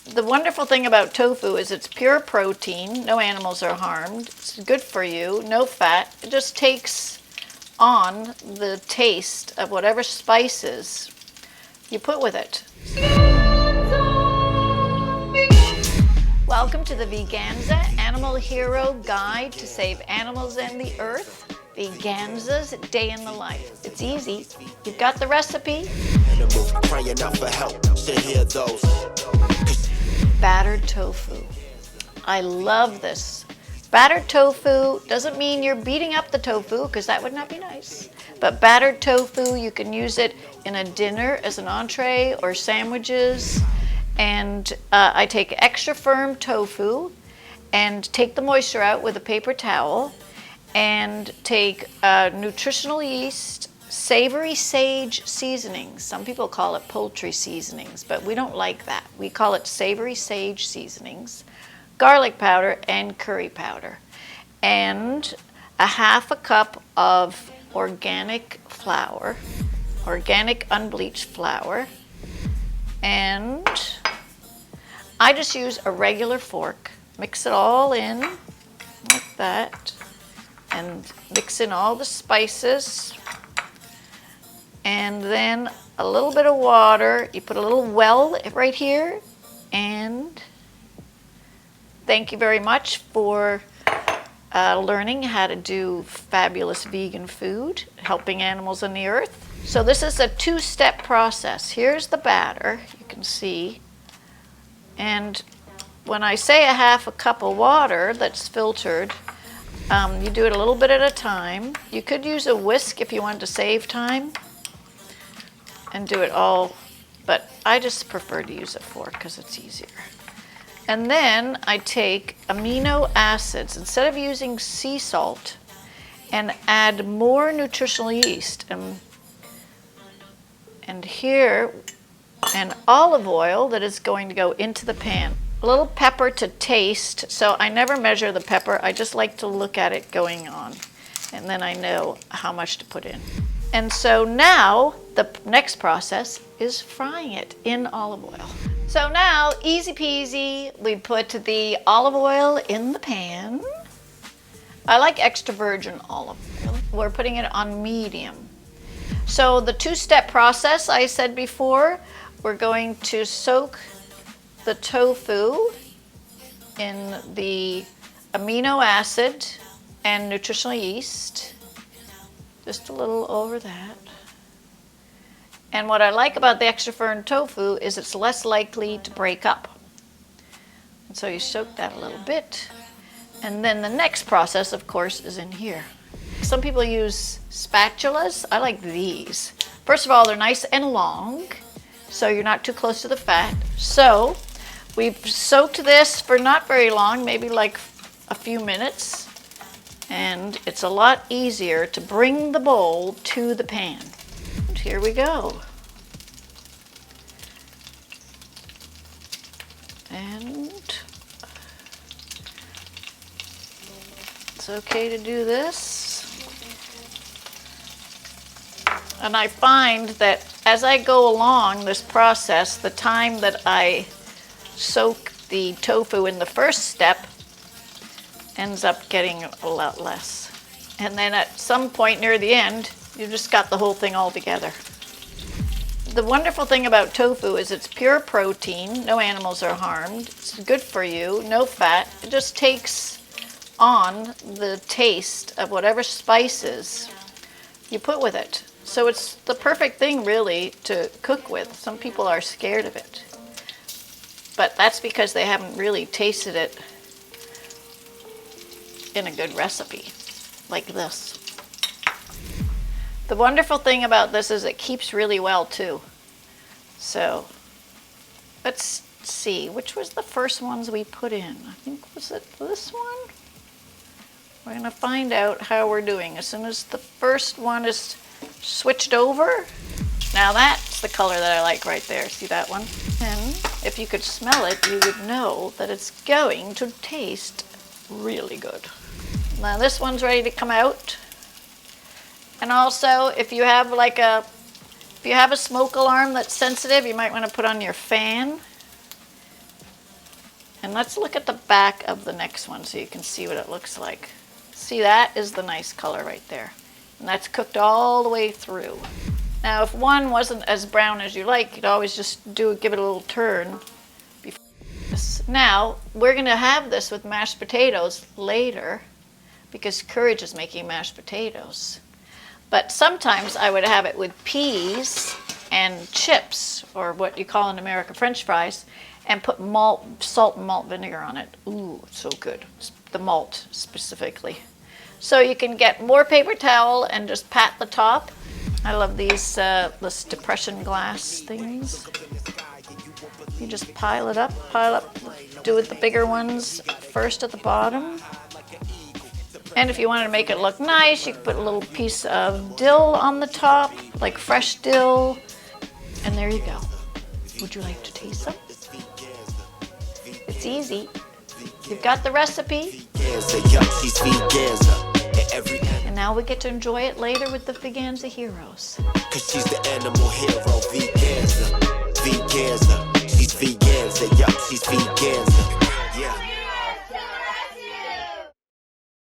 The wonderful thing about tofu is it's pure protein, no animals are harmed, it's good for you, no fat. It just takes on the taste of whatever spices you put with it. Welcome to the Veganza Animal Hero Guide to Save Animals and the Earth. Veganza's Day in the Life. It's easy. You've got the recipe. Battered tofu. I love this. Battered tofu doesn't mean you're beating up the tofu, because that would not be nice. But battered tofu, you can use it in a dinner as an entree or sandwiches. And I take extra firm tofu and take the moisture out with a paper towel and take nutritional yeast, savory sage seasonings. Some people call it poultry seasonings, but we don't like that. We call it savory sage seasonings, garlic powder, and curry powder. And a half a cup of organic flour, organic unbleached flour. And I just use a regular fork, mix it all in like that, and mix in all the spices. And then a little bit of water. You put a little well right here. And thank you very much for learning how to do fabulous vegan food, helping animals on the earth. So this is a two-step process. Here's the batter, you can see. And when I say a half a cup of water that's filtered, you do it a little bit at a time. You could use a whisk if you wanted to save time and do it all, but I just prefer to use a fork because it's easier. And then I take amino acids, instead of using sea salt, and add more nutritional yeast. And here, and olive oil that is going to go into the pan. A little pepper to taste, so I never measure the pepper. I just like to look at it going on, and then I know how much to put in. And so now the next process is frying it in olive oil. So now, easy peasy, we put the olive oil in the pan. I like extra virgin olive oil. We're putting it on medium. So the two-step process I said before, we're going to soak the tofu in the amino acid and nutritional yeast, just a little over that. And what I like about the extra firm tofu is it's less likely to break up. And so you soak that a little bit. And then the next process, of course, is in here. Some people use spatulas. I like these. First of all, they're nice and long, so you're not too close to the fat. So we've soaked this for not very long, maybe like a few minutes. And it's a lot easier to bring the bowl to the pan. And here we go. And it's okay to do this. And I find that as I go along this process, the time that I soak the tofu in the first step ends up getting a lot less. And then at some point near the end, you just got the whole thing all together. The wonderful thing about tofu is it's pure protein, no animals are harmed, it's good for you, no fat. It just takes on the taste of whatever spices you put with it. So it's the perfect thing really to cook with. Some people are scared of it, but that's because they haven't really tasted it in a good recipe like this. The wonderful thing about this is it keeps really well too. So let's see, which was the first ones we put in? I think, was it this one? We're gonna find out how we're doing as soon as the first one is switched over. Now that's the color that I like right there. See that one? And if you could smell it, you would know that it's going to taste really good. Now this one's ready to come out. And also, if you have a smoke alarm that's sensitive, you might want to put on your fan. And let's look at the back of the next one so you can see what it looks like. See, that is the nice color right there. And that's cooked all the way through. Now, if one wasn't as brown as you like, you'd always just give it a little turn. Now, we're going to have this with mashed potatoes later because Courage is making mashed potatoes. But sometimes I would have it with peas and chips, or what you call in America French fries, and put salt and malt vinegar on it. Ooh, so good. The malt specifically. So you can get more paper towel and just pat the top. I love these this depression glass things. You just pile up, do it the bigger ones first at the bottom. And if you wanted to make it look nice, you could put a little piece of dill on the top, like fresh dill. And there you go. Would you like to taste some? It's easy. You've got the recipe. And now we get to enjoy it later with the Veganza heroes. Cause she's the animal hero, Veganza. She's Veganza, yup, she's Veganza.